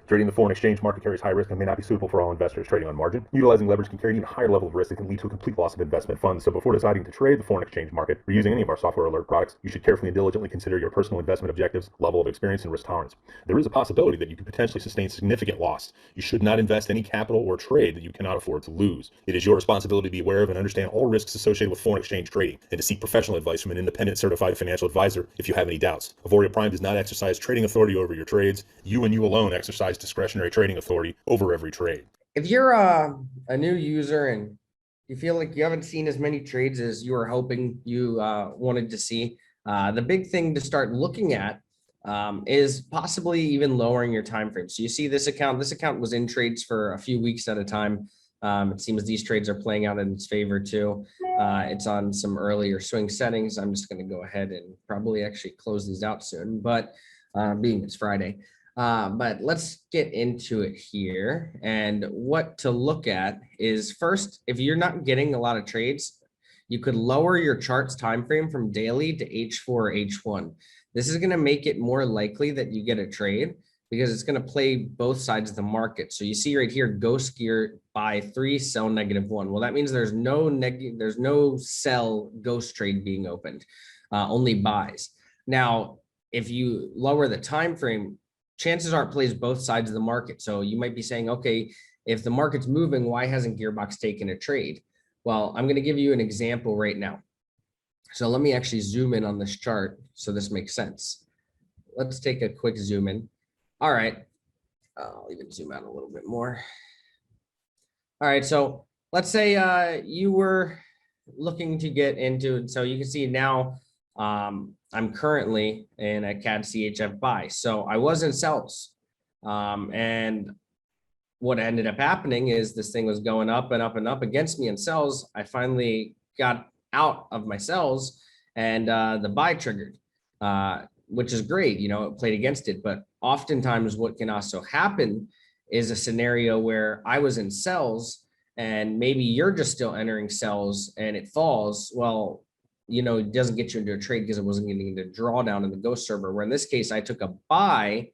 Trading the foreign exchange market carries high risk and may not be suitable for all investors. Trading on margin, utilizing leverage can carry an even higher level of risk that can lead to a complete loss of investment funds. So before deciding to trade the foreign exchange market or using any of our software alert products, you should carefully and diligently consider your personal investment objectives, level of experience, and risk tolerance. There is a possibility that you could potentially sustain significant loss. You should not invest any capital or trade that you cannot afford to lose. It is your responsibility to be aware of and understand all risks associated with foreign exchange trading and to seek professional advice from an independent certified financial advisor if you have any doubts. Auvoria Prime does not exercise trading authority over your trades. You and you alone exercise discretionary trading authority over every trade. If you're a new user and you feel like you haven't seen as many trades as you were hoping you wanted to see, the big thing to start looking at is possibly even lowering your time frame. So you see this account was in trades for a few weeks at a time. It seems these trades are playing out in its favor too. It's on some earlier swing settings. I'm just going to go ahead and probably actually close these out soon, but being it's Friday. But let's get into it here. And what to look at is first, if you're not getting a lot of trades, you could lower your chart's time frame from daily to H4 or H1. This is going to make it more likely that you get a trade because it's going to play both sides of the market. So you see right here, ghost gear buy 3, sell -1. Well, that means there's no sell ghost trade being opened, only buys. Now, if you lower the time frame, chances are it plays both sides of the market. So you might be saying, okay, if the market's moving, why hasn't GearBox taken a trade? Well, I'm going to give you an example right now. So let me actually zoom in on this chart so this makes sense. Let's take a quick zoom in. All right. I'll even zoom out a little bit more. All right. So let's say you were looking to get into it. So you can see now I'm currently in a CAD CHF buy. So I was in sells. And what ended up happening is this thing was going up and up and up against me in sells. I finally got out of my sells and the buy triggered, which is great. You know, it played against it. But oftentimes what can also happen is a scenario where I was in sells and maybe you're just still entering sells and it falls. Well, you know, it doesn't get you into a trade because it wasn't getting into drawdown in the ghost server, where in this case, I took a buy,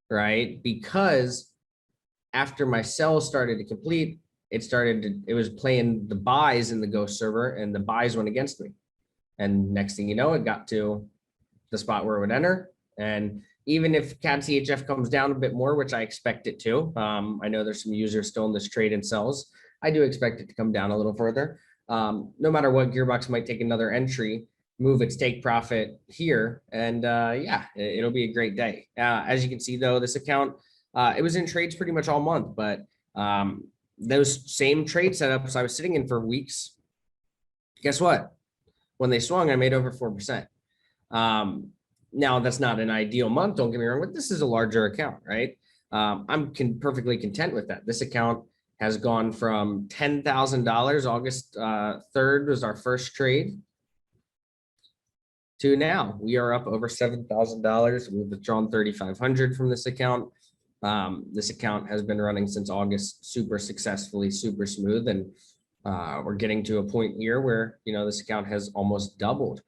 right? Because after my sell started to complete, it was playing the buys in the ghost server and the buys went against me. And next thing you know, it got to the spot where it would enter. And even if CAD CHF comes down a bit more, which I expect it to, I know there's some users still in this trade and sells. I do expect it to come down a little further. No matter what, GearBox might take another entry, move its take profit here, and yeah, it'll be a great day. As you can see, though, this account, it was in trades pretty much all month, but those same trade setups I was sitting in for weeks, guess what? When they swung, I made over 4%. Now, that's not an ideal month, don't get me wrong, but this is a larger account, right? I'm perfectly content with that. This account has gone from $10,000, August 3rd was our first trade, to now we are up over $7,000. We've withdrawn 3,500 from this account. This account has been running since August super successfully, super smooth. And we're getting to a point here where, you know, this account has almost doubled,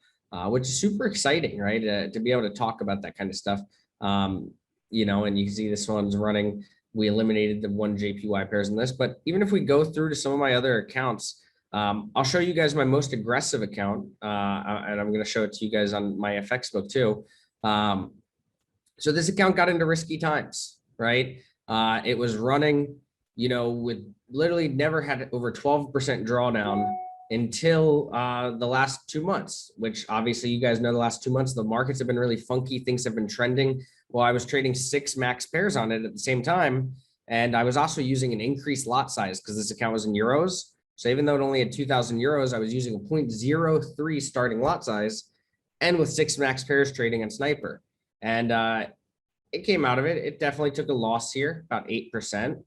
which is super exciting, right? To be able to talk about that kind of stuff. You know, and you can see this one's running. We eliminated the 1 JPY pairs in this, but even if we go through to some of my other accounts, I'll show you guys my most aggressive account, and I'm going to show it to you guys on my FX book too. So this account got into risky times, right? It was running, you know, with literally never had over 12% drawdown until the last 2 months, which obviously you guys know the last 2 months, the markets have been really funky. Things have been trending. Well, I was trading 6 max pairs on it at the same time. And I was also using an increased lot size because this account was in euros. So even though it only had 2,000 euros, I was using a 0.03 starting lot size and with 6 max pairs trading on Sniper. And it came out of it. It definitely took a loss here, about 8%,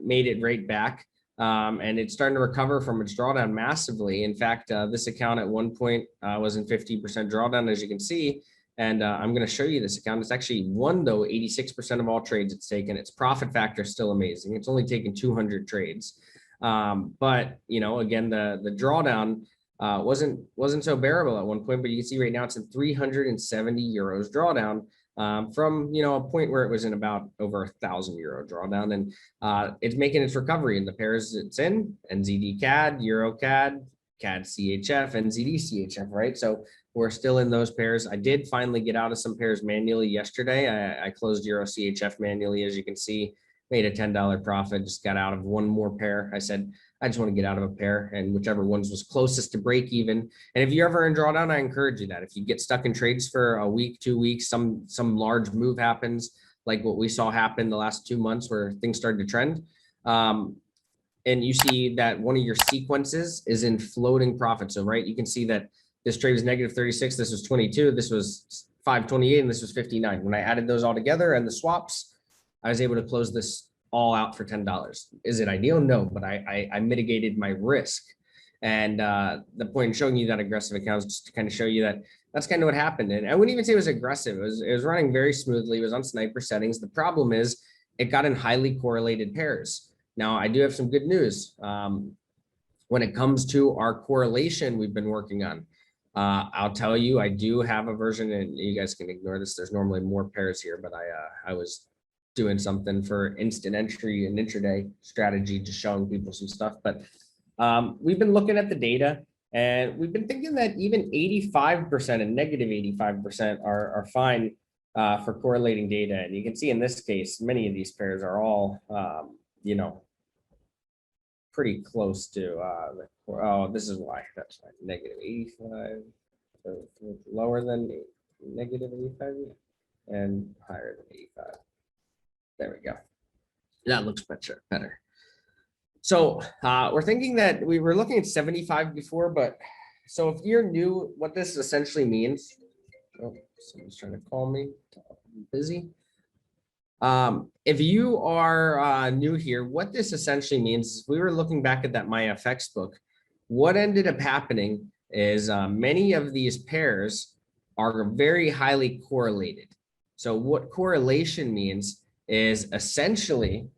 made it right back. And it's starting to recover from its drawdown massively. In fact, this account at one point was in 50% drawdown, as you can see. And I'm going to show you this account. It's actually won, though, 86% of all trades it's taken. Its profit factor is still amazing. It's only taken 200 trades. But again, the drawdown wasn't so bearable at one point, but you can see right now it's in 370 euros drawdown, from a point where it was in about over €1,000 drawdown, and it's making its recovery in the pairs it's in: NZD CAD, Euro CAD, CAD CHF, NZD CHF, right? So we're still in those pairs. I did finally get out of some pairs manually yesterday. I closed Euro CHF manually, as you can see, made a $10 profit, just got out of one more pair. I said, I just want to get out of a pair, and whichever ones was closest to break even. And if you're ever in drawdown, I encourage you that if you get stuck in trades for a week, 2 weeks, some large move happens, like what we saw happen the last 2 months where things started to trend, and you see that one of your sequences is in floating profit. So, right, you can see that this trade was negative 36, this was 22, this was 528, and this was 59. When I added those all together and the swaps, I was able to close this all out for $10. Is it ideal? No, but I mitigated my risk. And the point in showing you that aggressive account is just to kind of show you that that's kind of what happened. And I wouldn't even say it was aggressive. It was running very smoothly. It was on sniper settings. The problem is it got in highly correlated pairs. Now, I do have some good news. When it comes to our correlation we've been working on, I'll tell you, I do have a version, and you guys can ignore this. There's normally more pairs here, but I was doing something for instant entry and intraday strategy, just showing people some stuff. But we've been looking at the data, and we've been thinking that even 85% and negative 85% are fine for correlating data. And you can see in this case, many of these pairs are all, pretty close to this is why. That's fine. Negative 85, so lower than negative 85 and higher than 85. There we go. That looks better. So we're thinking that we were looking at 75 before, but so if you're new, what this essentially means, someone's trying to call me, I'm busy. If you are new here, what this essentially means is, we were looking back at that MyFX book. What ended up happening is many of these pairs are very highly correlated. So what correlation means is essentially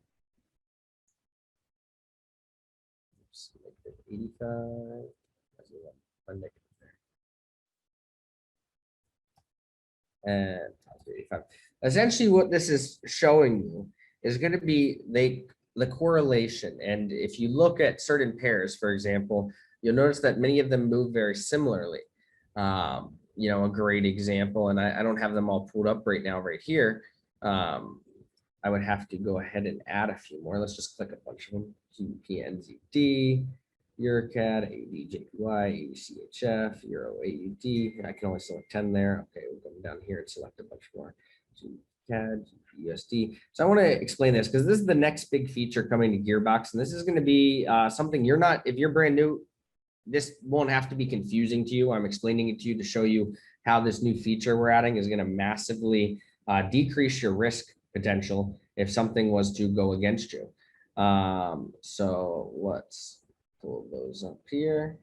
85, and 85. Essentially what this is showing you is going to be the correlation. And if you look at certain pairs, for example, you'll notice that many of them move very similarly. A great example, and I don't have them all pulled up right now right here. I would have to go ahead and add a few more. Let's just click a bunch of them. GBP, NZD, EuroCAD, AUD, JPY, AUCHF, Euro, AUD. I can only select 10 there. Okay, we'll go down here and select a bunch more. CAD, USD. So I want to explain this because this is the next big feature coming to GearBox, and this is going to be something you're not, if you're brand new, this won't have to be confusing to you. I'm explaining it to you to show you how this new feature we're adding is going to massively decrease your risk potential if something was to go against you. So let's pull those up here.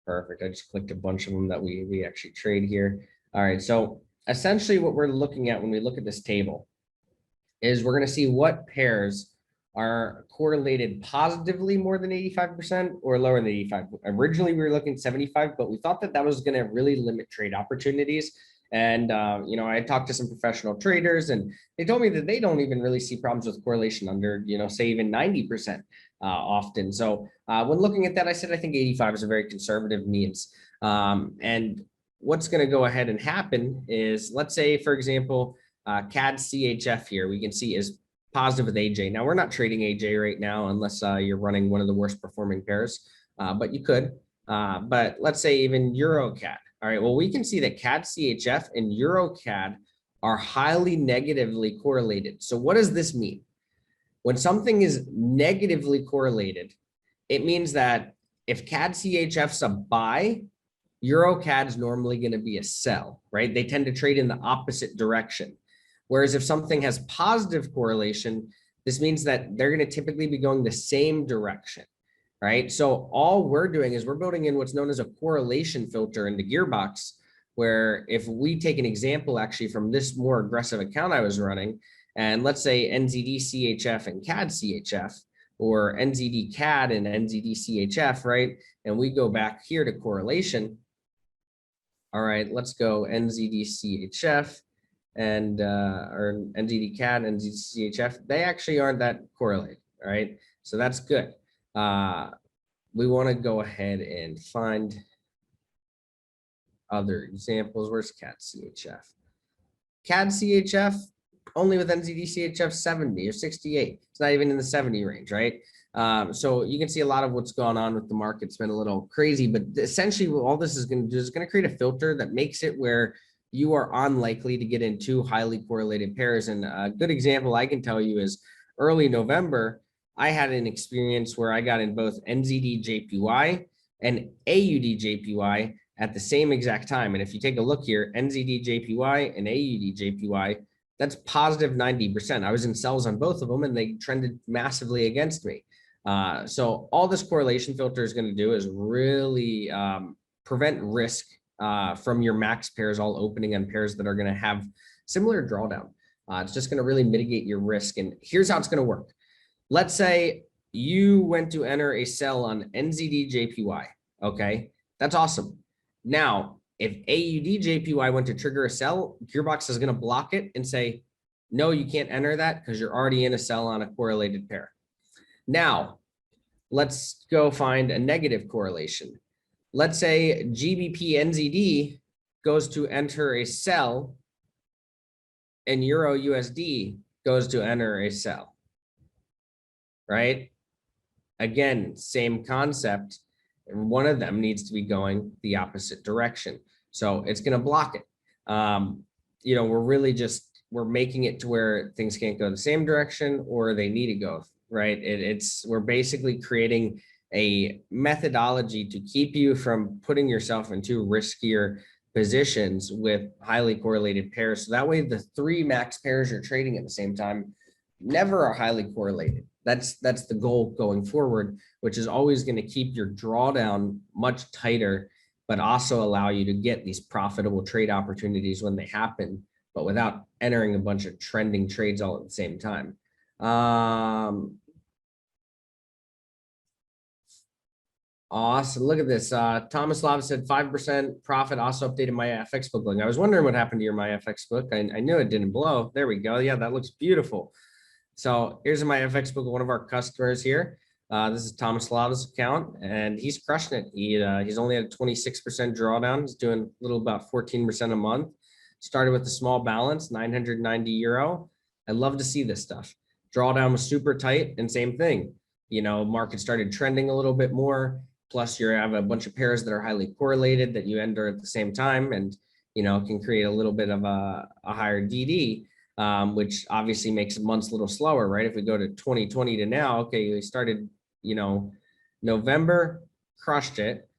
Perfect. I just clicked a bunch of them that we actually trade here. All right. So essentially what we're looking at when we look at this table is we're going to see what pairs are correlated positively more than 85% or lower than 85. Originally, we were looking at 75, but we thought that was going to really limit trade opportunities. And, I talked to some professional traders, and they told me that they don't even really see problems with correlation under, say, even 90% often. So when looking at that, I said, I think 85 is a very conservative means. And what's going to go ahead and happen is, let's say, for example, CAD CHF here, we can see is positive with AJ. Now, we're not trading AJ right now unless you're running one of the worst performing pairs, but you could. But let's say even Euro CAD. All right, well, we can see that CAD CHF and Euro CAD are highly negatively correlated. So what does this mean? When something is negatively correlated, it means that if CAD CHF's a buy, Euro CAD's normally going to be a sell, right? They tend to trade in the opposite direction. Whereas if something has positive correlation, this means that they're going to typically be going the same direction, right? So all we're doing is we're building in what's known as a correlation filter into GearBox, where if we take an example actually from this more aggressive account I was running, and let's say NZD CHF and CAD CHF, or NZD CAD and NZD CHF, right? And we go back here to correlation. All right, let's go NZD CHF and or NZD CAD and NZD CHF. They actually aren't that correlated, all right? So that's good. We want to go ahead and find other examples. Where's CAD CHF? CAD CHF only with NZD CHF 70 or 68. It's not even in the 70 range, right? So you can see a lot of what's going on with the market. It's been a little crazy, but essentially what all this is going to do is going to create a filter that makes it where you are unlikely to get into highly correlated pairs. And a good example I can tell you is early November, I had an experience where I got in both NZD JPY and AUD JPY at the same exact time. And if you take a look here, NZD JPY and AUD JPY, that's positive 90%. I was in sells on both of them and they trended massively against me. So all this correlation filter is going to do is really prevent risk from your max pairs all opening on pairs that are going to have similar drawdown. It's just going to really mitigate your risk. And here's how it's going to work. Let's say you went to enter a sell on NZD JPY. Okay, that's awesome. Now, if AUD JPY went to trigger a sell, GearBox is going to block it and say, no, you can't enter that because you're already in a sell on a correlated pair. Now, let's go find a negative correlation. Let's say GBP NZD goes to enter a sell and Euro USD goes to enter a sell, right? Again, same concept. And one of them needs to be going the opposite direction. So it's going to block it. You know, we're really just, we're making it to where things can't go the same direction or they need to go, right? We're basically creating a methodology to keep you from putting yourself into riskier positions with highly correlated pairs. So that way the three max pairs you're trading at the same time never are highly correlated. That's the goal going forward, which is always going to keep your drawdown much tighter, but also allow you to get these profitable trade opportunities when they happen, but without entering a bunch of trending trades all at the same time. Awesome. Look at this. Thomas Love said 5% profit. Also updated my FX book link. I was wondering what happened to your my FX book. I knew it didn't blow. There we go. Yeah, that looks beautiful. So here's my FX book of one of our customers here. This is Thomas Love's account, and he's crushing it. He's only at a 26% drawdown. He's doing a little about 14% a month. Started with a small balance, 990 euro. I love to see this stuff. Drawdown was super tight, and same thing. You know, market started trending a little bit more. Plus, you have a bunch of pairs that are highly correlated that you enter at the same time, and you know can create a little bit of a higher DD. Which obviously makes months a little slower, right? If we go to 2020 to now, okay, we started, you know, November, crushed it.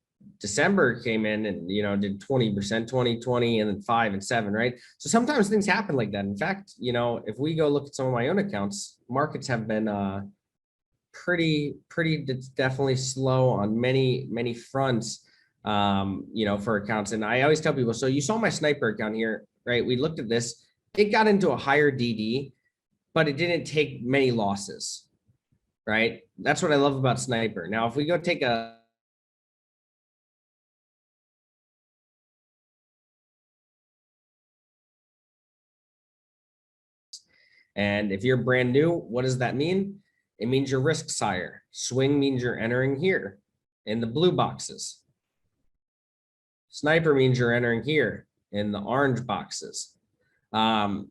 December came in and, you know, did 20%, 2020, and then 5 and 7, right? So sometimes things happen like that. In fact, you know, if we go look at some of my own accounts, markets have been pretty definitely slow on many fronts, you know, for accounts. And I always tell people, so you saw my sniper account here, right? We looked at this. It got into a higher DD, but it didn't take many losses, right? That's what I love about sniper. Now, if we go take a and if you're brand new, what does that mean? It means your risk's higher. Swing means you're entering here in the blue boxes. Sniper means you're entering here in the orange boxes. All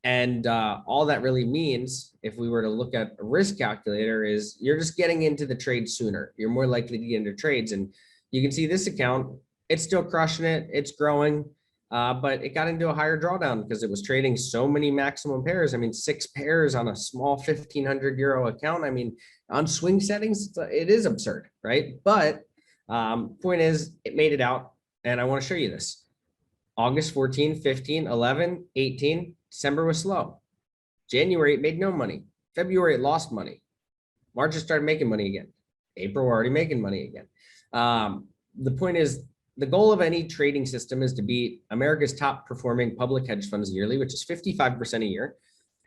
that really means, if we were to look at a risk calculator, is you're just getting into the trade sooner. You're more likely to get into trades. And you can see this account, it's still crushing it. It's growing, but it got into a higher drawdown because it was trading so many maximum pairs. I mean, 6 pairs on a small 1,500 euro account. I mean, on swing settings, it is absurd, right? But point is, it made it out. And I want to show you this. August 14, 15, 11, 18, December was slow. January, it made no money. February, it lost money. March, it started making money again. April, we're already making money again. The point is, the goal of any trading system is to beat America's top performing public hedge funds yearly, which is 55% a year,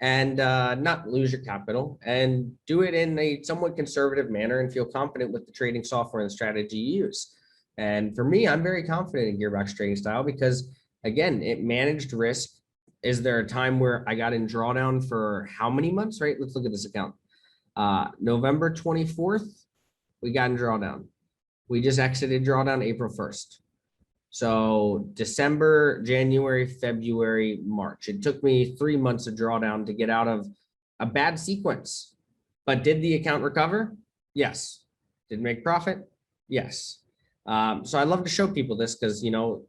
and not lose your capital, and do it in a somewhat conservative manner and feel confident with the trading software and strategy you use. And for me, I'm very confident in GearBox trading style because, again, it managed risk. Is there a time where I got in drawdown for how many months, right? Let's look at this account. November 24th, we got in drawdown. We just exited drawdown April 1st. So December, January, February, March. It took me 3 months of drawdown to get out of a bad sequence. But did the account recover? Yes. Did it make profit? Yes. So I love to show people this because, you know,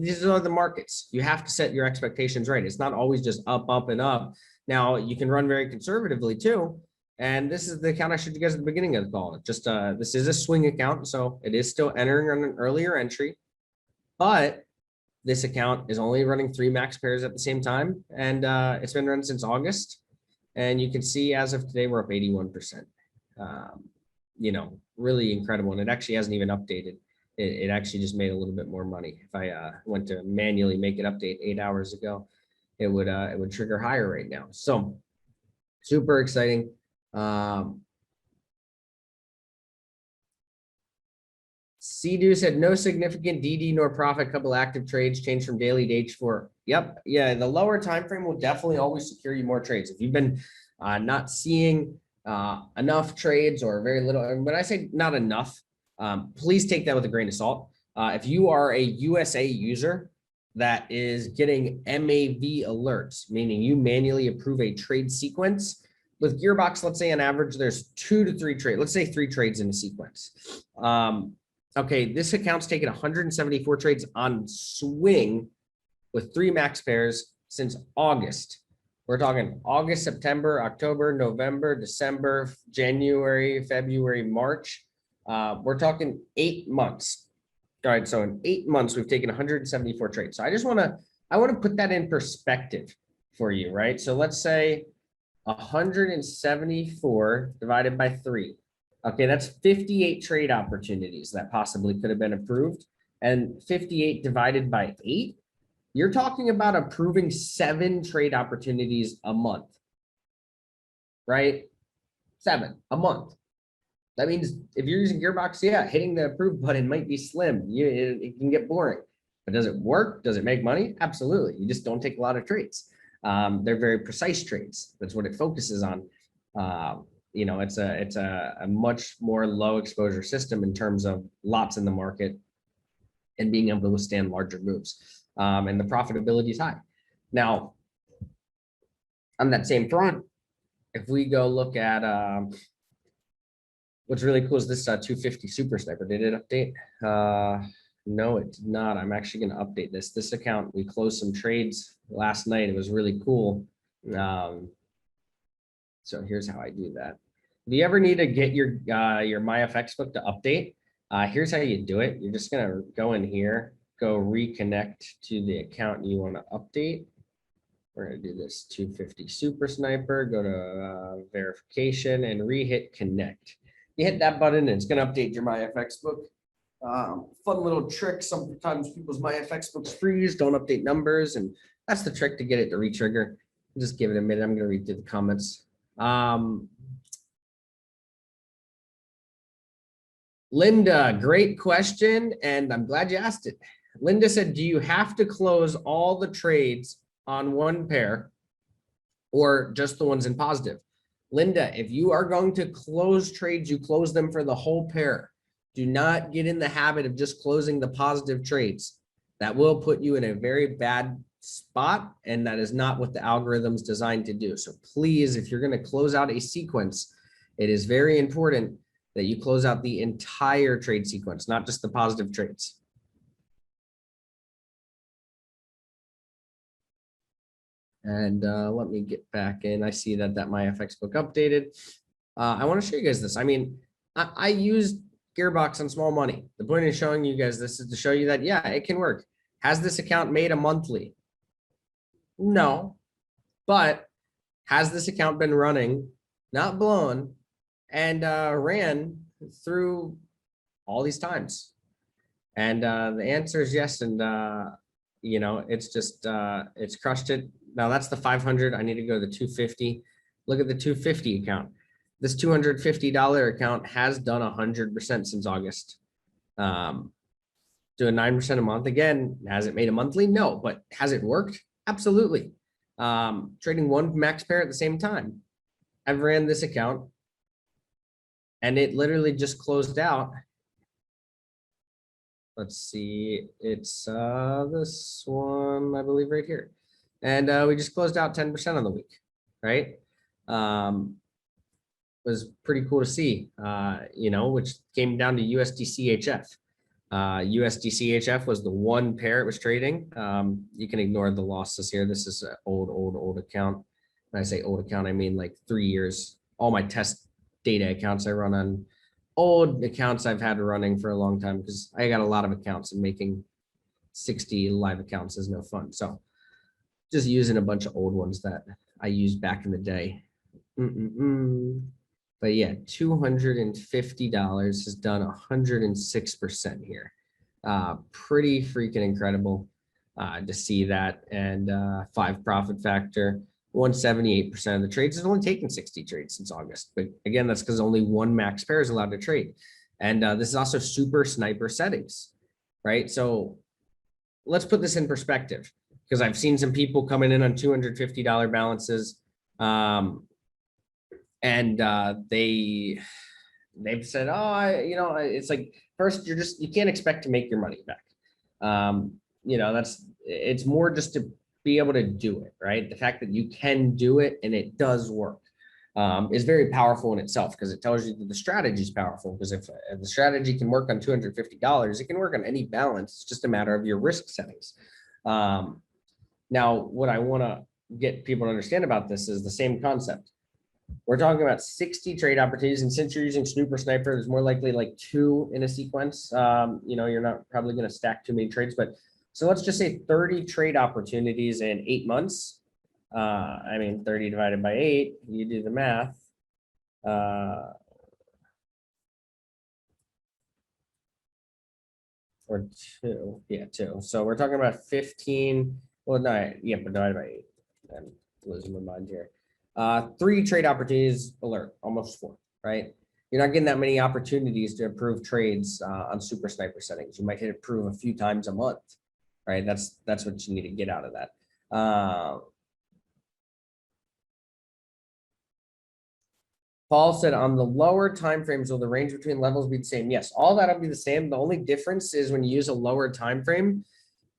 these are the markets. You have to set your expectations right. It's not always just up, up, and up. Now, you can run very conservatively too. And this is the account I showed you guys at the beginning of the call. Just this is a swing account, so it is still entering on an earlier entry. But this account is only running 3 max pairs at the same time. And it's been running since August. And you can see as of today, we're up 81%. You know, really incredible. And it actually hasn't even updated. It actually just made a little bit more money. If I went to manually make it update 8 hours ago, it would trigger higher right now. So super exciting. CDU said no significant DD nor profit, couple active trades changed from daily to H4. Yep. Yeah. The lower time frame will definitely always secure you more trades. If you've been not seeing enough trades or very little, and when I say not enough, please take that with a grain of salt. If you are a USA user that is getting MAV alerts, meaning you manually approve a trade sequence with GearBox, let's say on average, there's 2 to 3 trades. Let's say 3 trades in a sequence. Okay, this account's taken 174 trades on swing with 3 max pairs since August. We're talking August, September, October, November, December, January, February, March. We're talking 8 months. All right, so in 8 months, we've taken 174 trades. So I want to put that in perspective for you, right? So let's say 174 divided by 3. Okay, that's 58 trade opportunities that possibly could have been approved. And 58 divided by 8, you're talking about approving 7 trade opportunities a month, right? 7 a month. That means if you're using GearBox, yeah, hitting the approve button might be slim. It can get boring. But does it work? Does it make money? Absolutely. You just don't take a lot of trades. They're very precise trades. That's what it focuses on. You know, it's a much more low exposure system in terms of lots in the market and being able to withstand larger moves. And the profitability is high. Now, on that same front, if we go look at what's really cool is this 250 Super Sniper. Did it update? No, it did not. I'm actually going to update this. This account, we closed some trades last night. It was really cool. So here's how I do that. If you ever need to get your MyFX book to update, here's how you do it. You're just gonna go in here, go reconnect to the account you want to update. We're gonna do this 250 Super Sniper, go to verification and re-hit connect. You hit that button and it's gonna update your MyFX book. Fun little trick. Sometimes people's MyFX books freeze, don't update numbers, and that's the trick to get it to re-trigger. Just give it a minute. I'm gonna read through the comments. Linda, great question, and I'm glad you asked it. Linda said, do you have to close all the trades on one pair or just the ones in positive? Linda, if you are going to close trades, you close them for the whole pair. Do not get in the habit of just closing the positive trades. That will put you in a very bad spot, and that is not what the algorithm's designed to do. So please, if you're going to close out a sequence, it is very important that you close out the entire trade sequence, not just the positive trades. And let me get back in. I see that MyFX book updated. I want to show you guys this. I mean, I used GearBox on small money. The point of showing you guys this is to show you that, yeah, it can work. Has this account made a monthly? No. But has this account been running, not blown, and ran through all these times? And the answer is yes. And it's just it's crushed it. Now that's the 500. I need to go to the 250. Look at the 250 account. This $250 account has done 100% since August. Doing 9% a month. Again, has it made a monthly? No, but has it worked? Absolutely. Trading one max pair at the same time. I've ran this account and it literally just closed out. Let's see, it's this one, I believe, right here. And we just closed out 10% on the week, right? Was pretty cool to see, which came down to USDCHF. USDCHF was the one pair it was trading. You can ignore the losses here. This is an old account. When I say old account, I mean like 3 years. All my test data accounts I run on old accounts I've had running for a long time because I got a lot of accounts and making 60 live accounts is no fun. So just using a bunch of old ones that I used back in the day. But yeah, $250 has done 106% here. Pretty freaking incredible to see that. And 5 profit factor, 178% of the trades. It's only taken 60 trades since August. But again, that's because only one max pair is allowed to trade. And this is also super sniper settings, right? So let's put this in perspective because I've seen some people coming in on $250 balances. And they've said, oh, it's like, first, you can't expect to make your money back. It's more just to be able to do it, right? The fact that you can do it and it does work is very powerful in itself because it tells you that the strategy is powerful. Because if the strategy can work on $250, it can work on any balance. It's just a matter of your risk settings. Now, what I want to get people to understand about this is the same concept. We're talking about 60 trade opportunities. And since you're using Snoop or Sniper, there's more likely like 2 in a sequence. You're not probably going to stack too many trades, but so let's just say 30 trade opportunities in 8 months. 30 divided by 8, you do the math. Or 2, yeah, 2. So we're talking about 15. Well, no, yeah, but divided by 8. I'm losing my mind here. 3 trade opportunities alert, almost 4, right? You're not getting that many opportunities to approve trades on super sniper settings. You might hit approve a few times a month, right? That's what you need to get out of that. Paul said on the lower time frames, will the range between levels be the same? Yes, all that'll be the same. The only difference is when you use a lower time frame,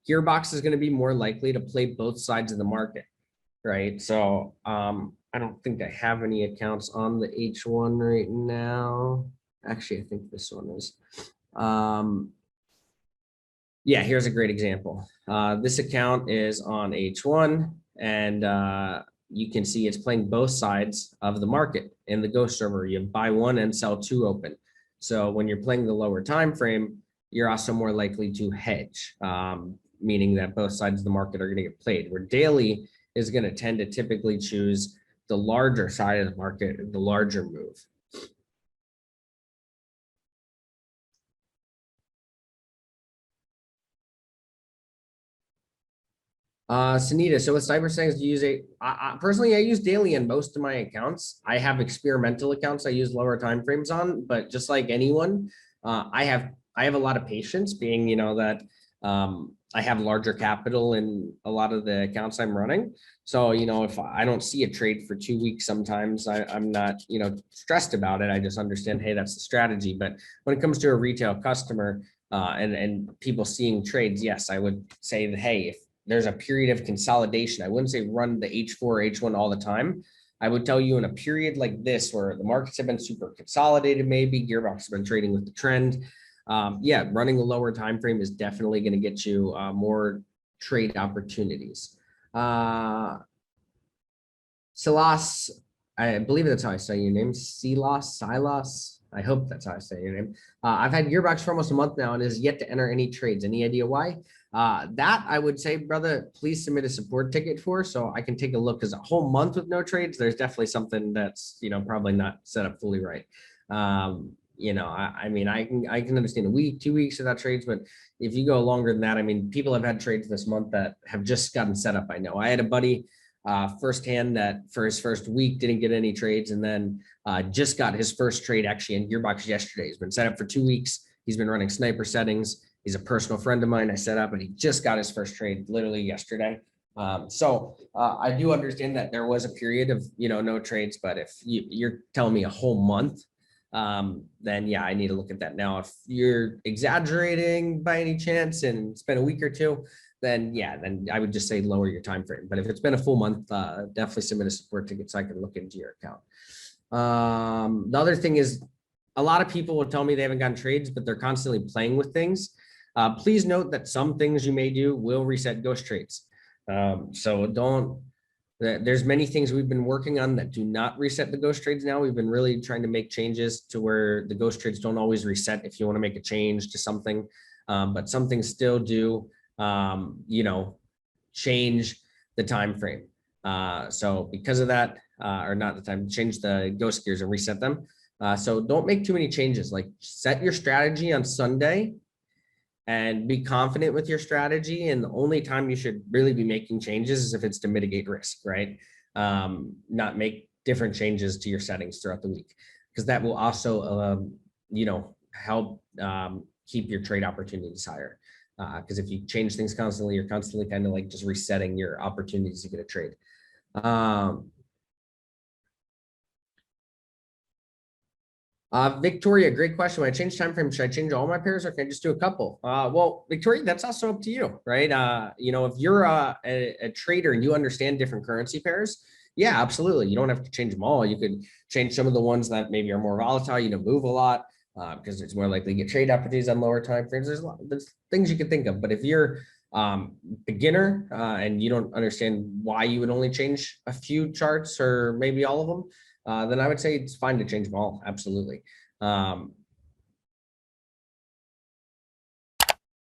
GearBox is going to be more likely to play both sides of the market, right? So I don't think I have any accounts on the H1 right now. Actually, I think this one is. Yeah, here's a great example. This account is on H1 and you can see it's playing both sides of the market in the Ghost server. You have buy 1 and sell 2 open. So when you're playing the lower time frame, you're also more likely to hedge, meaning that both sides of the market are going to get played. Where daily is going to tend to typically choose the larger side of the market, the larger move. Sunita, so with cyber settings, do you use personally, I use daily in most of my accounts. I have experimental accounts I use lower time frames on, but just like anyone, I have a lot of patience being, that I have larger capital in a lot of the accounts I'm running. So, if I don't see a trade for 2 weeks, sometimes I'm not, stressed about it. I just understand, hey, that's the strategy. But when it comes to a retail customer and people seeing trades, yes, I would say that, hey, if there's a period of consolidation, I wouldn't say run the H4, H1 all the time. I would tell you in a period like this where the markets have been super consolidated, maybe GearBox has been trading with the trend. Yeah, running a lower time frame is definitely going to get you more trade opportunities. Silas, I believe that's how I say your name. Silas. I hope that's how I say your name. I've had GearBox for almost a month now and is yet to enter any trades. Any idea why? That I would say, brother, please submit a support ticket for so I can take a look, because a whole month with no trades, there's definitely something that's probably not set up fully right. I mean, I can understand a week, 2 weeks without trades, but if you go longer than that, I mean, people have had trades this month that have just gotten set up. I know I had a buddy firsthand that for his first week didn't get any trades, and then just got his first trade actually in GearBox yesterday. He's been set up for 2 weeks. He's been running sniper settings. He's a personal friend of mine. I set up, and he just got his first trade literally yesterday. So I do understand that there was a period of, no trades, but if you're telling me a whole month, then yeah, I need to look at that. Now, if you're exaggerating by any chance and it's been a week or two, then yeah, then I would just say lower your time frame. But if it's been a full month, definitely submit a support ticket so I can look into your account. The other thing is, a lot of people will tell me they haven't gotten trades, but they're constantly playing with things. Please note that some things you may do will reset ghost trades. So there's many things we've been working on that do not reset the ghost trades now. We've been really trying to make changes to where the ghost trades don't always reset if you want to make a change to something, but some things still do, change the time frame. So because of that, or not the time, change the ghost gears and reset them. So don't make too many changes. Like, set your strategy on Sunday and be confident with your strategy. And the only time you should really be making changes is if it's to mitigate risk, right? Not make different changes to your settings throughout the week, because that will also, help keep your trade opportunities higher. Because if you change things constantly, you're constantly kind of like just resetting your opportunities to get a trade. Victoria, great question. When I change time frame, should I change all my pairs or can I just do a couple? Well, Victoria, that's also up to you, right? If you're a trader and you understand different currency pairs, yeah, absolutely. You don't have to change them all. You could change some of the ones that maybe are more volatile, move a lot, because it's more likely to get trade opportunities on lower time frames. There's things you can think of, but if you're beginner and you don't understand why you would only change a few charts or maybe all of them, then I would say it's fine to change them all. Absolutely.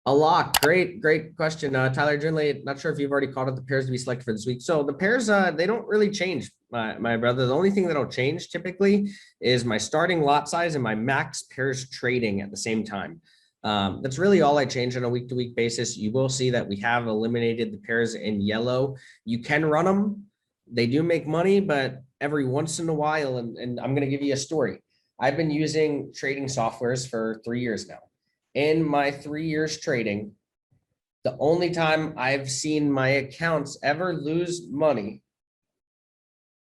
A lot. Great question. Tyler Drinley, not sure if you've already called up the pairs to be selected for this week. So the pairs, they don't really change, my brother. The only thing that'll change typically is my starting lot size and my max pairs trading at the same time. That's really all I change on a week-to-week basis. You will see that we have eliminated the pairs in yellow. You can run them. They do make money, but every once in a while, and I'm going to give you a story. I've been using trading softwares for 3 years now. In my 3 years trading, the only time I've seen my accounts ever lose money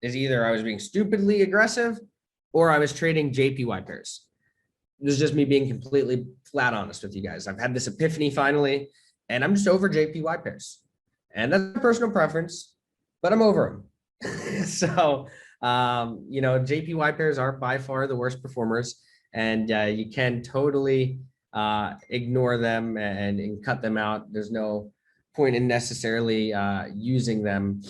is either I was being stupidly aggressive or I was trading JPY pairs. This is just me being completely flat honest with you guys. I've had this epiphany finally, and I'm just over JPY pairs. And that's a personal preference, but I'm over them. So, JPY pairs are by far the worst performers, and you can totally ignore them and cut them out. There's no point in necessarily using them,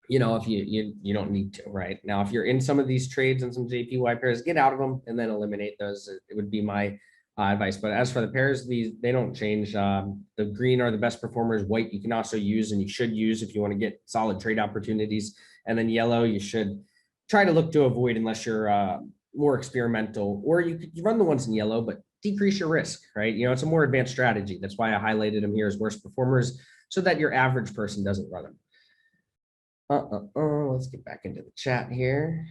if you don't need to. Right now, if you're in some of these trades and some JPY pairs, get out of them and then eliminate those. It would be my advice. But as for the pairs, they don't change. The green are the best performers. White you can also use, and you should use if you want to get solid trade opportunities. And then yellow you should try to look to avoid unless you're more experimental, or you could run the ones in yellow, but decrease your risk, right? It's a more advanced strategy. That's why I highlighted them here as worst performers, so that your average person doesn't run them. Let's get back into the chat here.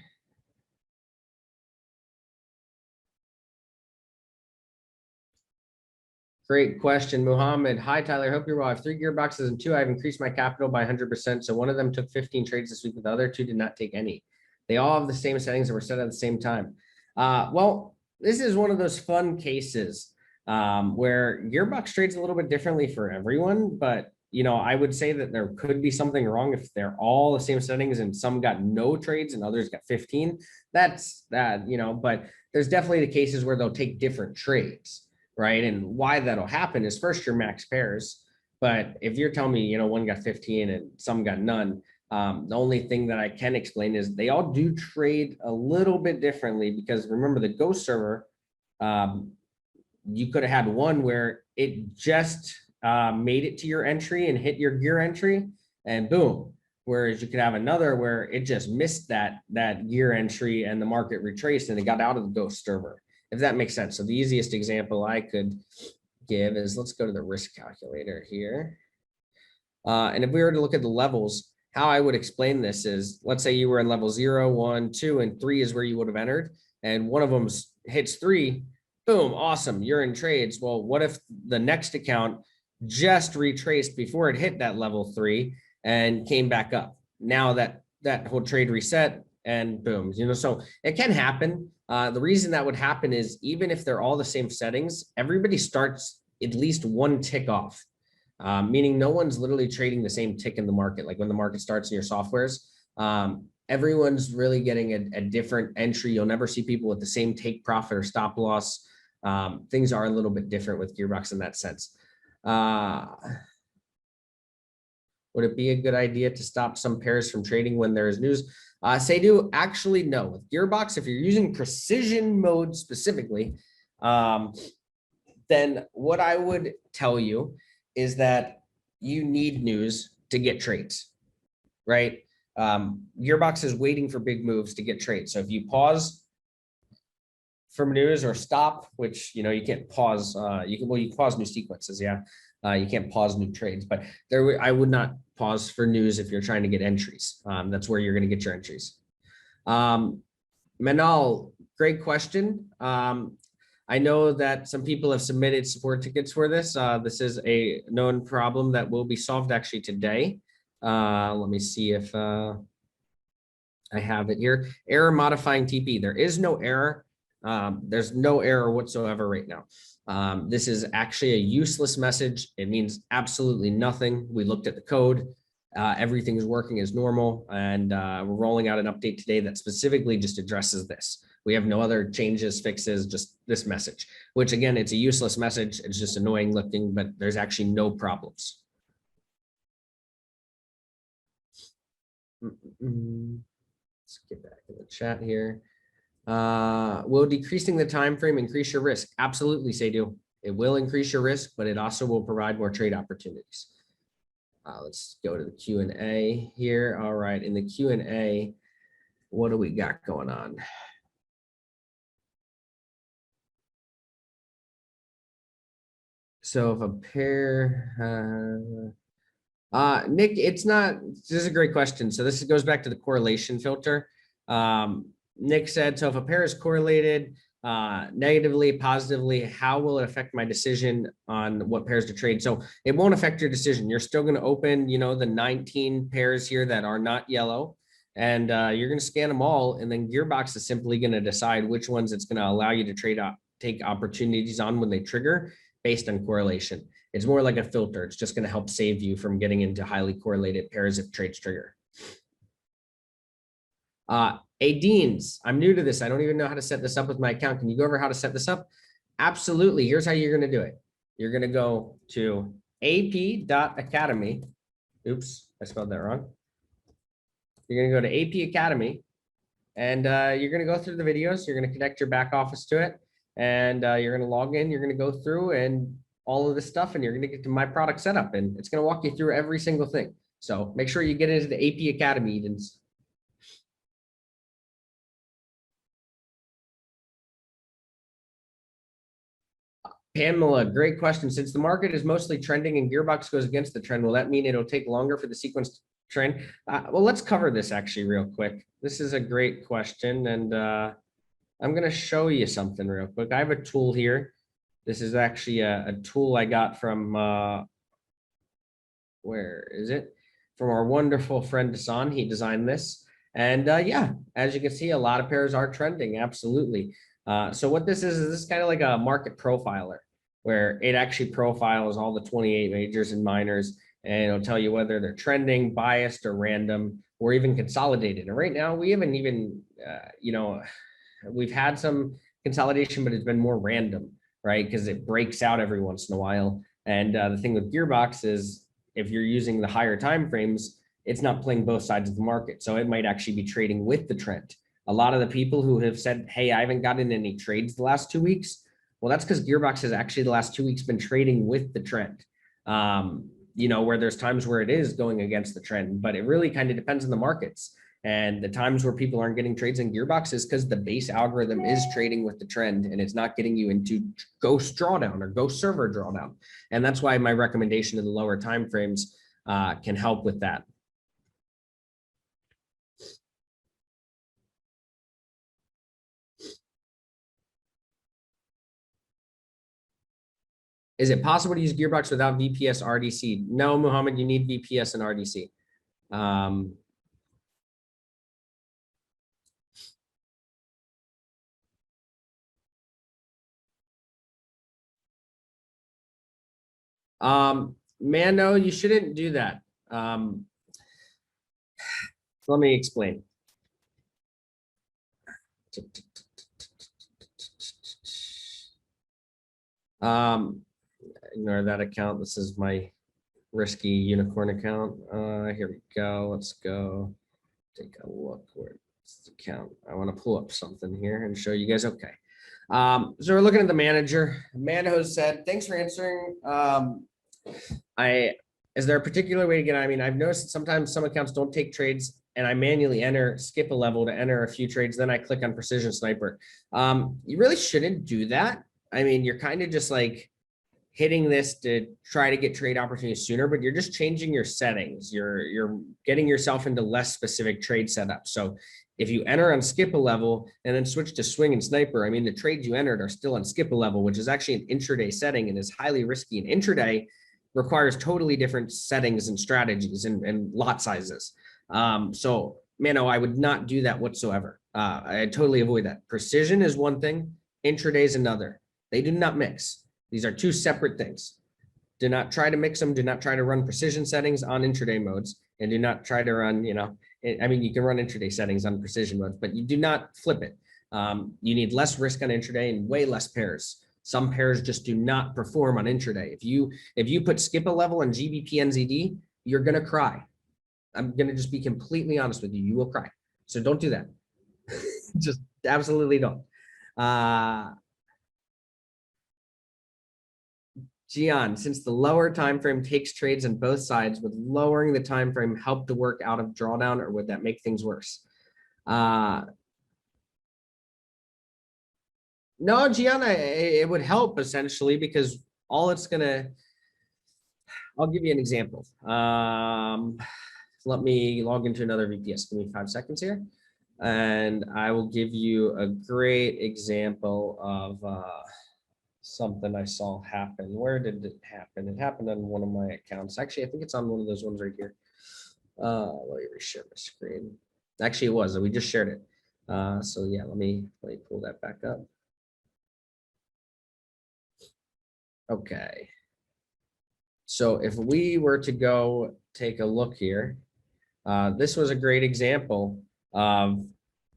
Great question, Muhammad. Hi, Tyler. Hope you're well. I have 3 gearboxes and 2. I've increased my capital by 100%. So one of them took 15 trades this week, but the other 2 did not take any. They all have the same settings and were set at the same time. Well, this is one of those fun cases where gearbox trades a little bit differently for everyone, but I would say that there could be something wrong if they're all the same settings and some got no trades and others got 15. That's that, but there's definitely the cases where they'll take different trades, right? And why that'll happen is, first, your max pairs. But if you're telling me, one got 15 and some got none, the only thing that I can explain is they all do trade a little bit differently, because remember, the Ghost server, you could have had one where it just made it to your entry and hit your gear entry, and boom, Whereas you could have another where it just missed that gear entry and the market retraced and it got out of the ghost server, if that makes sense. So the easiest example I could give is, let's go to the risk calculator here. And if we were to look at the levels, how I would explain this is, let's say you were in level 0, 1, 2, and 3 is where you would have entered, and one of them hits 3, boom, awesome, you're in trades. Well, what if the next account just retraced before it hit that level 3 and came back up? Now that whole trade reset and boom, so it can happen. The reason that would happen is, even if they're all the same settings, everybody starts at least one tick off. Meaning no one's literally trading the same tick in the market. Like when the market starts in your softwares, everyone's really getting a different entry. You'll never see people with the same take profit or stop loss. Things are a little bit different with GearBox in that sense. Would it be a good idea to stop some pairs from trading when there is news? Say-do, actually, no. With GearBox, if you're using precision mode specifically, then what I would tell you is that you need news to get trades, right? Gearbox is waiting for big moves to get trades. So if you pause from news or stop, which you can't pause, you can pause new sequences, yeah. You can't pause new trades, but I would not pause for news if you're trying to get entries. That's where you're going to get your entries. Manal, great question. I know that some people have submitted support tickets for this. This is a known problem that will be solved actually today. Let me see if I have it here. Error modifying TP. There is no error. There's no error whatsoever right now. This is actually a useless message. It means absolutely nothing. We looked at the code. Everything's working as normal, and we're rolling out an update today that specifically just addresses this. We have no other changes, fixes, just this message, which again, it's a useless message. It's just annoying looking, but there's actually no problems. Let's get back to the chat here. Will decreasing the time frame increase your risk? Absolutely, Say-do. It will increase your risk, but it also will provide more trade opportunities. Let's go to the Q&A here. All right, in the Q&A, what do we got going on? So if a pair, Nick, it's not, this is a great question. So this goes back to the correlation filter. Nick said, so if a pair is correlated negatively, positively, how will it affect my decision on what pairs to trade? So it won't affect your decision. You're still going to open, the 19 pairs here that are not yellow, and you're going to scan them all. And then GearBox is simply going to decide which ones it's going to allow you to take opportunities on when they trigger based on correlation. It's more like a filter. It's just going to help save you from getting into highly correlated pairs if trades trigger. Deans, I'm new to this. I don't even know how to set this up with my account. Can you go over how to set this up? Absolutely. Here's how you're going to do it. You're going to go to ap.academy. Oops, I spelled that wrong. You're going to go to AP Academy, and you're going to go through the videos. You're going to connect your back office to it, and you're going to log in. You're going to go through and all of this stuff, and you're going to get to my product setup, and it's going to walk you through every single thing. So make sure you get into the AP Academy, Edens. Pamela, great question. Since the market is mostly trending and GearBox goes against the trend, will that mean it'll take longer for the sequence to trend? Well, let's cover this actually real quick. This is a great question, and I'm going to show you something real quick. I have a tool here. This is actually a tool I got from, where is it? From our wonderful friend Hassan. He designed this. And yeah, as you can see, a lot of pairs are trending. Absolutely. So what this is kind of like a market profiler, where it actually profiles all the 28 majors and minors, and it'll tell you whether they're trending, biased, or random, or even consolidated. And right now, we haven't even, we've had some consolidation, but it's been more random, right? Because it breaks out every once in a while. And the thing with GearBox is, if you're using the higher time frames, it's not playing both sides of the market. So it might actually be trading with the trend. A lot of the people who have said, hey, I haven't gotten any trades the last 2 weeks. Well, that's because GearBox has actually the last 2 weeks been trading with the trend. you know, where there's times where it is going against the trend, but it really kind of depends on the markets. And the times where people aren't getting trades in GearBox is because the base algorithm is trading with the trend and it's not getting you into ghost drawdown or ghost server drawdown. And that's why my recommendation of the lower time frames can help with that. Is it possible to use GearBox without VPS RDC? No, Muhammad, you need VPS and RDC. Man, no, you shouldn't do that. Let me explain. Ignore that account. This is my risky unicorn account. Here we go. Let's go take a look. Where's the account? I want to pull up something here and show you guys. Okay. So we're looking at the manager. Manho said, thanks for answering. Is there a particular way to get, I mean, I've noticed sometimes some accounts don't take trades and I manually skip a level to enter a few trades. Then I click on Precision Sniper. You really shouldn't do that. I mean, you're kind of just like hitting this to try to get trade opportunities sooner, but you're just changing your settings. You're getting yourself into less specific trade setups. So if you enter on skip a level and then switch to swing and sniper, I mean, the trades you entered are still on skip a level, which is actually an intraday setting and is highly risky. And intraday requires totally different settings and strategies and lot sizes. So, Mano, I would not do that whatsoever. I totally avoid that. Precision is one thing, intraday is another. They do not mix. These are two separate things. Do not try to mix them. Do not try to run precision settings on intraday modes, and do not try to run, you know, I mean, you can run intraday settings on precision modes, but you do not flip it. You need less risk on intraday and way less pairs. Some pairs just do not perform on intraday. If you put skip a level on GBP NZD, you're going to cry. I'm going to just be completely honest with you. You will cry. So don't do that. Just absolutely don't. Gian, since the lower time frame takes trades on both sides, would lowering the time frame help to work out of drawdown, or would that make things worse? No, Gianna, it would help essentially because all it's gonna, I'll give you an example. Let me log into another VPS. Give me 5 seconds here. And I will give you a great example of something I saw happen. Where did it happen? It happened on one of my accounts. Actually, I think it's on one of those ones right here. Let me reshare my screen. Actually, it was. We just shared it. So yeah, let me pull that back up. Okay. So if we were to go take a look here, this was a great example of,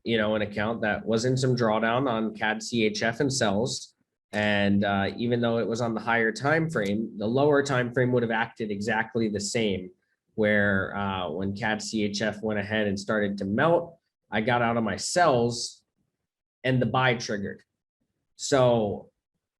you know, an account that was in some drawdown on CAD CHF and sells. And even though it was on the higher time frame, the lower time frame would have acted exactly the same, where when CAD CHF went ahead and started to melt, I got out of my sells and the buy triggered. So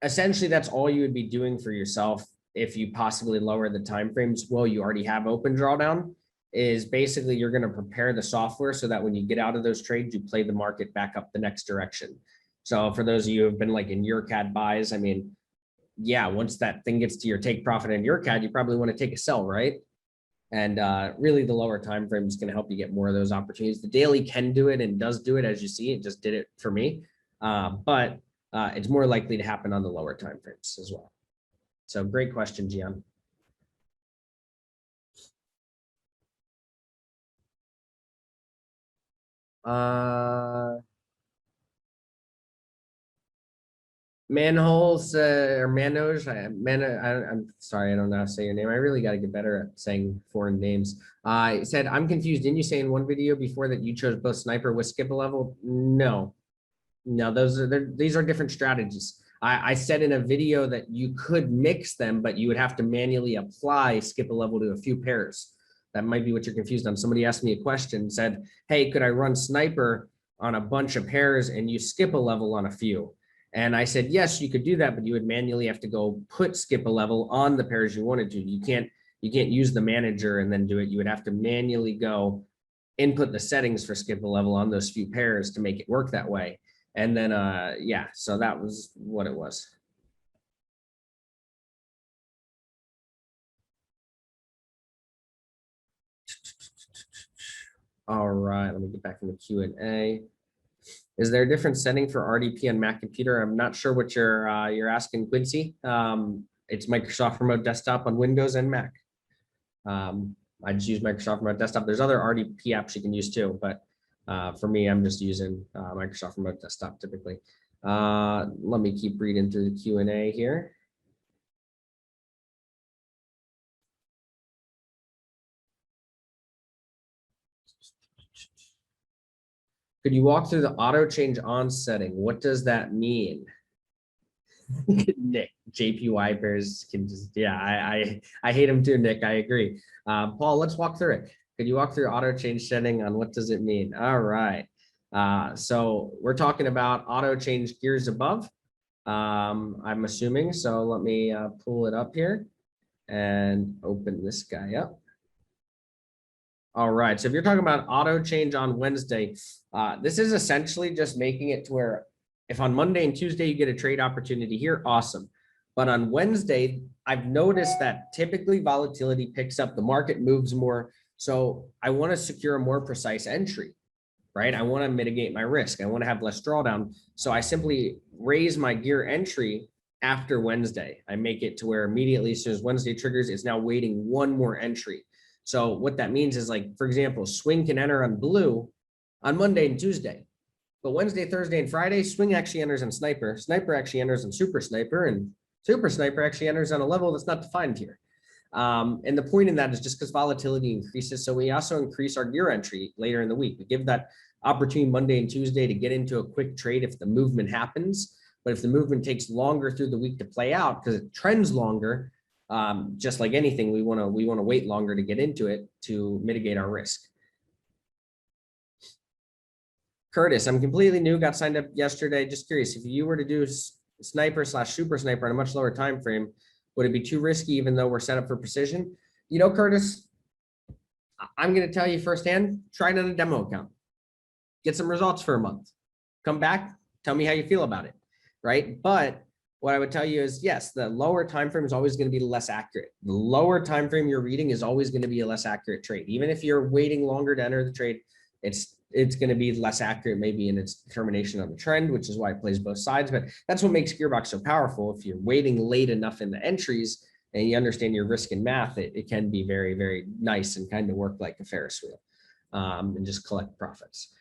essentially that's all you would be doing for yourself if you possibly lower the time frames. Well, you already have open drawdown, is basically you're going to prepare the software so that when you get out of those trades, you play the market back up the next direction. So for those of you who have been like in your CAD buys, I mean, yeah, once that thing gets to your take profit in your CAD, you probably want to take a sell, right? And really the lower time frame is going to help you get more of those opportunities. The daily can do it and does do it, as you see. It just did it for me, but it's more likely to happen on the lower time frames as well. So great question, Gian. Manholes or Manos, I'm sorry, I don't know how to say your name. I really got to get better at saying foreign names. I said, I'm confused. Didn't you say in one video before that you chose both sniper with skip a level? No, these are different strategies. I said in a video that you could mix them, but you would have to manually apply skip a level to a few pairs. That might be what you're confused on. Somebody asked me a question, said, hey, could I run sniper on a bunch of pairs and you skip a level on a few? And I said, yes, you could do that, but you would manually have to go put skip a level on the pairs you wanted to. You can't You can't use the manager and then do it. You would have to manually go input the settings for skip a level on those few pairs to make it work that way. And then, yeah, so that was what it was. All right, let me get back in the Q&A. Is there a different setting for RDP on Mac computer? I'm not sure what you're asking, Quincy. It's Microsoft Remote Desktop on Windows and Mac. I just use Microsoft Remote Desktop. There's other RDP apps you can use too, but for me, I'm just using Microsoft Remote Desktop typically. Let me keep reading through the Q&A here. Could you walk through the auto change on setting? What does that mean? Nick, JPY bears can just, yeah, I hate him too, Nick. I agree. Paul, let's walk through it. Could you walk through auto change setting on what does it mean? All right. So we're talking about auto change gears above. I'm assuming. So let me pull it up here and open this guy up. All right. So if you're talking about auto change on Wednesday, this is essentially just making it to where if on Monday and Tuesday you get a trade opportunity here, awesome. But on Wednesday, I've noticed that typically volatility picks up, the market moves more. So I want to secure a more precise entry, right? I want to mitigate my risk. I want to have less drawdown. So I simply raise my gear entry after Wednesday. I make it to where immediately as soon as Wednesday triggers, it's now waiting one more entry. So what that means is, like, for example, swing can enter on blue on Monday and Tuesday, but Wednesday, Thursday, and Friday, swing actually enters on sniper. Sniper actually enters on super sniper, and super sniper actually enters on a level that's not defined here. And the point in that is just because volatility increases. So we also increase our gear entry later in the week. We give that opportunity Monday and Tuesday to get into a quick trade if the movement happens. But if the movement takes longer through the week to play out because it trends longer, just like anything, we want to wait longer to get into it to mitigate our risk. Curtis, I'm completely new, got signed up yesterday. Just curious, if you were to do sniper / super sniper on a much lower time frame, would it be too risky even though we're set up for precision? You know, Curtis, I'm going to tell you firsthand, try it on a demo account. Get some results for a month. Come back, tell me how you feel about it, right? But what I would tell you is, yes, the lower time frame is always going to be less accurate. The lower time frame you're reading is always going to be a less accurate trade. Even if you're waiting longer to enter the trade, it's going to be less accurate maybe in its determination of the trend, which is why it plays both sides. But that's what makes GearBox so powerful. If you're waiting late enough in the entries and you understand your risk and math, it can be very, very nice and kind of work like a Ferris wheel, and just collect profits.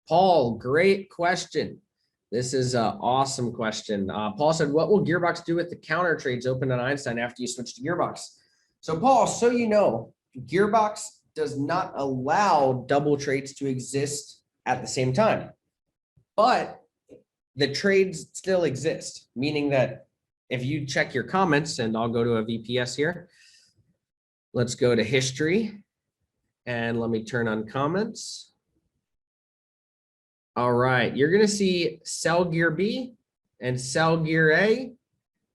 Paul, great question. This is an awesome question. Paul said, what will GearBox do with the counter trades open on Einstein after you switch to GearBox? So Paul, so you know, GearBox does not allow double trades to exist at the same time, but the trades still exist, meaning that if you check your comments, and I'll go to a VPS here, let's go to history and let me turn on comments. All right, you're going to see sell gear B and sell gear A.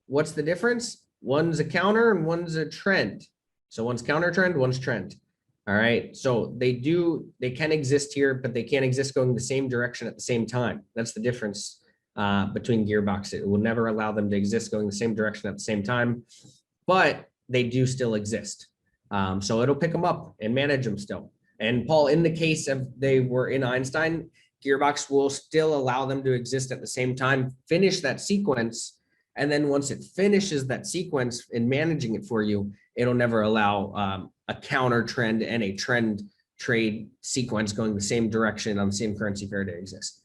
What's the difference? One's a counter and one's a trend. So one's counter trend, one's trend. All right, so they can exist here, but they can't exist going the same direction at the same time. That's the difference between GearBox. It will never allow them to exist going the same direction at the same time, but they do still exist. So it'll pick them up and manage them still. And Paul, in the case of they were in Einstein, GearBox will still allow them to exist at the same time, finish that sequence, and then once it finishes that sequence in managing it for you, it'll never allow a counter trend and a trend trade sequence going the same direction on the same currency pair to exist.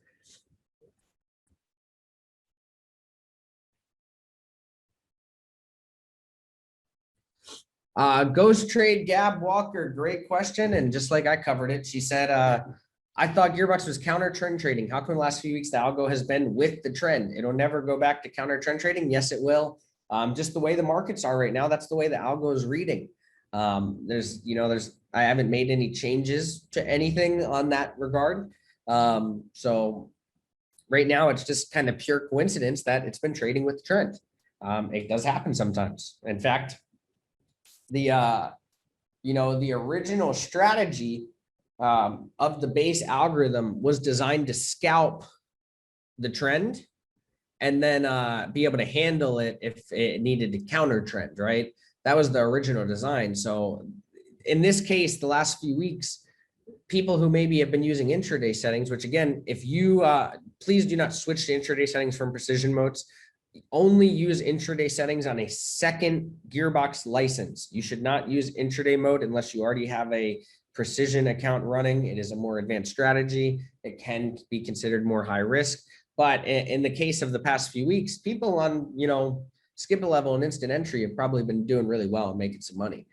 Ghost Trade Gab Walker, great question. And just like I covered it, she said, I thought GearBox was counter trend trading. How come the last few weeks the algo has been with the trend? It'll never go back to counter trend trading. Yes, it will. Just the way the markets are right now, that's the way the algo is reading. I haven't made any changes to anything on that regard. So right now it's just kind of pure coincidence that it's been trading with the trend. It does happen sometimes. In fact, the the original strategy of the base algorithm was designed to scalp the trend and then be able to handle it if it needed to counter trend, right? That was the original design. So in this case, the last few weeks, people who maybe have been using intraday settings, which again, if you please do not switch to intraday settings from precision modes. Only use intraday settings on a second GearBox license. You should not use intraday mode unless you already have a precision account running. It is a more advanced strategy. It can be considered more high risk. But in the case of the past few weeks, people on, skip a level and instant entry have probably been doing really well and making some money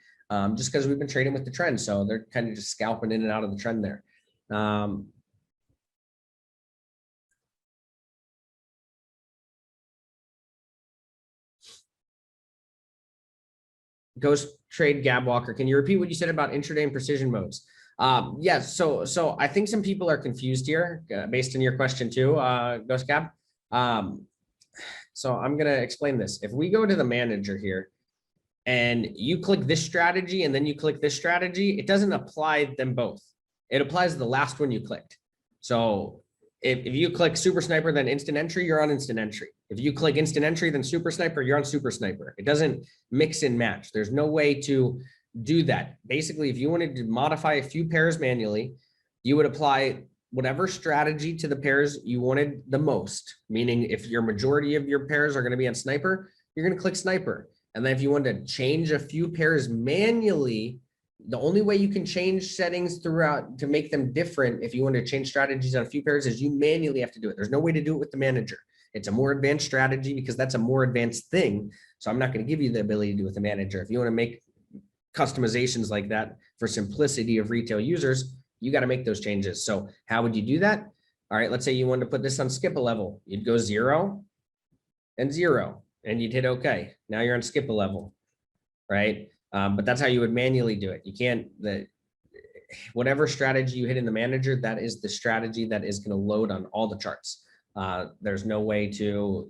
just because we've been trading with the trend. So they're kind of just scalping in and out of the trend there. Ghost Trade Gab Walker, can you repeat what you said about intraday and precision modes? Yes, so I think some people are confused here based on your question too, Ghost Gab. So I'm gonna explain this. If we go to the manager here and you click this strategy and then you click this strategy, it doesn't apply them both. It applies the last one you clicked. So if you click Super Sniper, then instant entry, you're on instant entry. If you click instant entry, then Super Sniper, you're on Super Sniper. It doesn't mix and match. There's no way to do that. Basically, if you wanted to modify a few pairs manually, you would apply whatever strategy to the pairs you wanted the most. Meaning if your majority of your pairs are going to be on Sniper, you're going to click Sniper. And then if you want to change a few pairs manually, the only way you can change settings throughout to make them different, if you want to change strategies on a few pairs, is you manually have to do it. There's no way to do it with the manager. It's a more advanced strategy because that's a more advanced thing. So I'm not going to give you the ability to do it with the manager. If you want to make customizations like that for simplicity of retail users, you got to make those changes. So how would you do that? All right, let's say you wanted to put this on skip a level. You'd go 0 and 0, and you'd hit OK. Now you're on skip a level, right? But that's how you would manually do it. You can't, whatever strategy you hit in the manager, that is the strategy that is going to load on all the charts. There's no way to,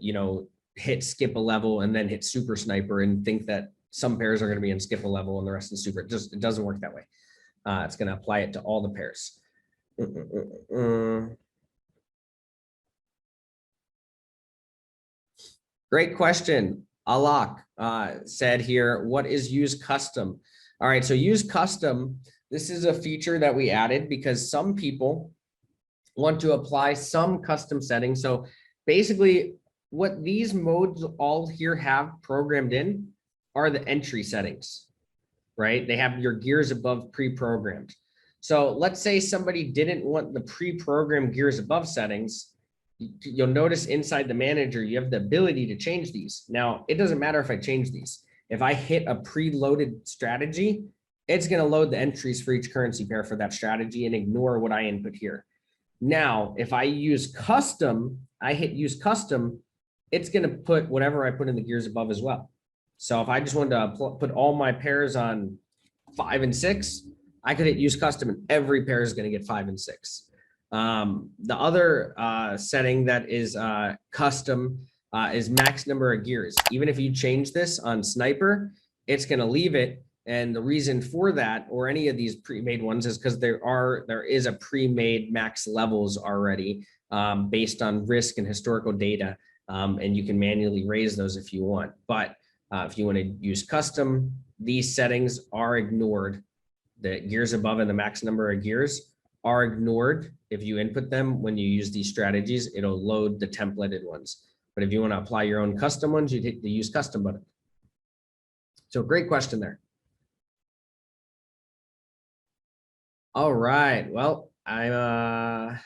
hit skip a level and then hit Super Sniper and think that some pairs are going to be in skip a level and the rest in super. It doesn't work that way. It's going to apply it to all the pairs. Great question. Alak said here, what is use custom? All right, so use custom, this is a feature that we added because some people want to apply some custom settings. So basically what these modes all here have programmed in are the entry settings, right? They have your gears above pre-programmed. So let's say somebody didn't want the pre-programmed gears above settings. You'll notice inside the manager, you have the ability to change these. Now, it doesn't matter if I change these. If I hit a preloaded strategy, it's going to load the entries for each currency pair for that strategy and ignore what I input here. Now, if I use custom, I hit use custom, it's going to put whatever I put in the gears above as well. So if I just wanted to put all my pairs on 5 and 6, I could hit use custom and every pair is going to get 5 and 6. The other setting that is custom is max number of gears. Even if you change this on Sniper, it's going to leave it. And the reason for that, or any of these pre-made ones, is because there is a pre-made max levels already based on risk and historical data. And you can manually raise those if you want. But if you want to use custom, these settings are ignored. The gears above and the max number of gears are ignored. If you input them when you use these strategies, it'll load the templated ones. But if you want to apply your own custom ones, you'd hit the use custom button. So great question there. All right. Well, I'm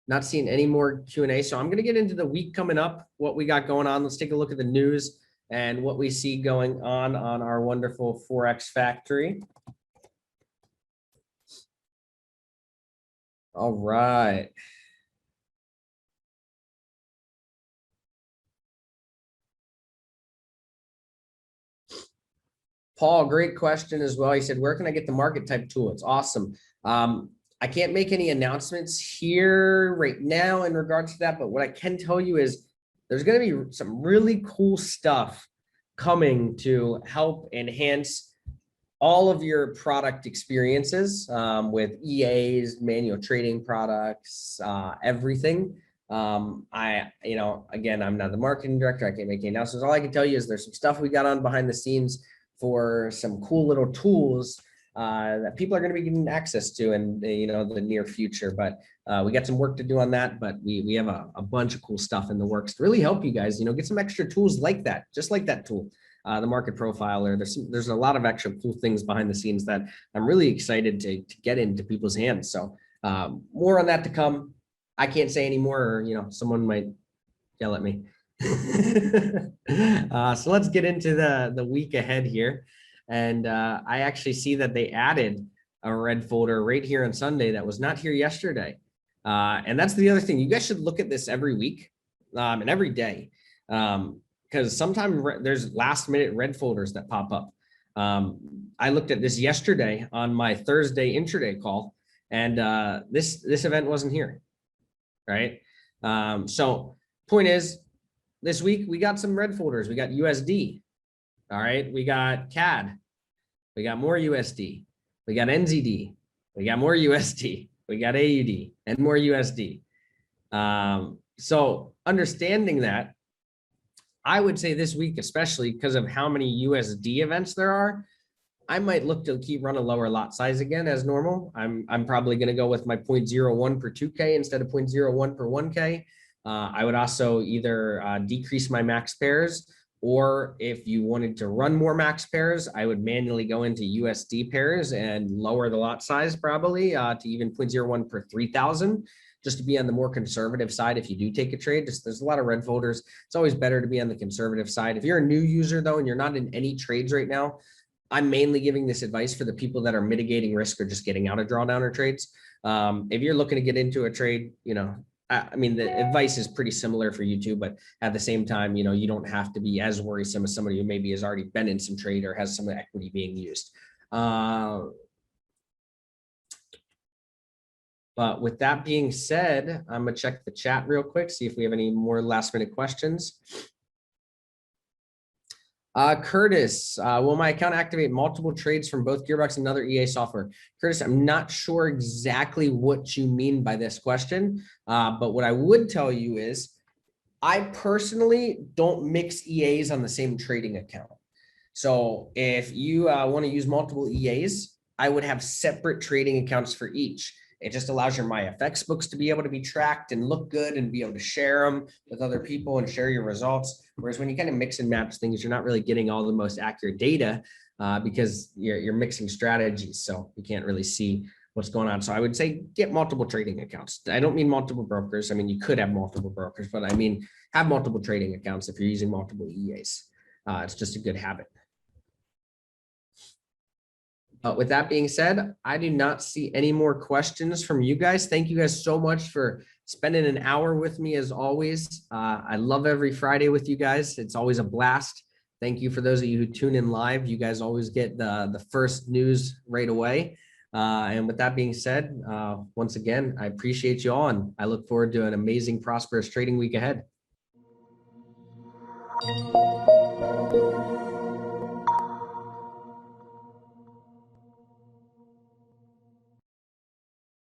not seeing any more Q&A. So I'm going to get into the week coming up, what we got going on. Let's take a look at the news and what we see going on our wonderful Forex factory. All right. Paul, great question as well. He said, where can I get the market type tool? It's awesome. I can't make any announcements here right now in regards to that, but what I can tell you is there's going to be some really cool stuff coming to help enhance all of your product experiences with EAs, manual trading products, everything. Again, I'm not the marketing director. I can't make any announcements. All I can tell you is there's some stuff we got on behind the scenes for some cool little tools that people are going to be getting access to in the near future. But we got some work to do on that. But we have a bunch of cool stuff in the works to really help you guys. Get some extra tools like that, just like that tool. The market profiler. There's a lot of extra cool things behind the scenes that I'm really excited to get into people's hands. So more on that to come. I can't say any more, or someone might yell at me. So let's get into the week ahead here. And I actually see that they added a red folder right here on Sunday that was not here yesterday. And that's the other thing. You guys should look at this every week and every day. Because sometimes there's last minute red folders that pop up. I looked at this yesterday on my Thursday intraday call, and this event wasn't here, right? So point is, this week we got some red folders. We got USD, all right? We got CAD, we got more USD, we got NZD, we got more USD, we got AUD, and more USD. So understanding that, I would say this week, especially because of how many USD events there are, I might look to keep running lower lot size again as normal. I'm probably going to go with my 0.01 per 2K instead of 0.01 per 1K. I would also either decrease my max pairs, or if you wanted to run more max pairs, I would manually go into USD pairs and lower the lot size probably to even 0.01 per 3,000. Just to be on the more conservative side if you do take a trade. There's a lot of red folders. It's always better to be on the conservative side. If you're a new user though, and you're not in any trades right now, I'm mainly giving this advice for the people that are mitigating risk or just getting out of drawdowner trades. If you're looking to get into a trade, I mean, the advice is pretty similar for you too, but at the same time, you don't have to be as worrisome as somebody who maybe has already been in some trade or has some equity being used. But with that being said, I'm going to check the chat real quick, see if we have any more last minute questions. Curtis, will my account activate multiple trades from both GearBox and other EA software? Curtis, I'm not sure exactly what you mean by this question, but what I would tell you is I personally don't mix EAs on the same trading account. So if you want to use multiple EAs, I would have separate trading accounts for each. It just allows your MyFX books to be able to be tracked and look good and be able to share them with other people and share your results. Whereas when you kind of mix and match things, you're not really getting all the most accurate data because you're mixing strategies. So you can't really see what's going on. So I would say get multiple trading accounts. I don't mean multiple brokers. I mean, you could have multiple brokers, but I mean, have multiple trading accounts if you're using multiple EAs. It's just a good habit. With that being said, I do not see any more questions from you guys. Thank you guys so much for spending an hour with me as always. I love every Friday with you guys. It's always a blast. Thank you for those of you who tune in live. You guys always get the first news right away. And with that being said, once again, I appreciate you all, and I look forward to an amazing, prosperous trading week ahead.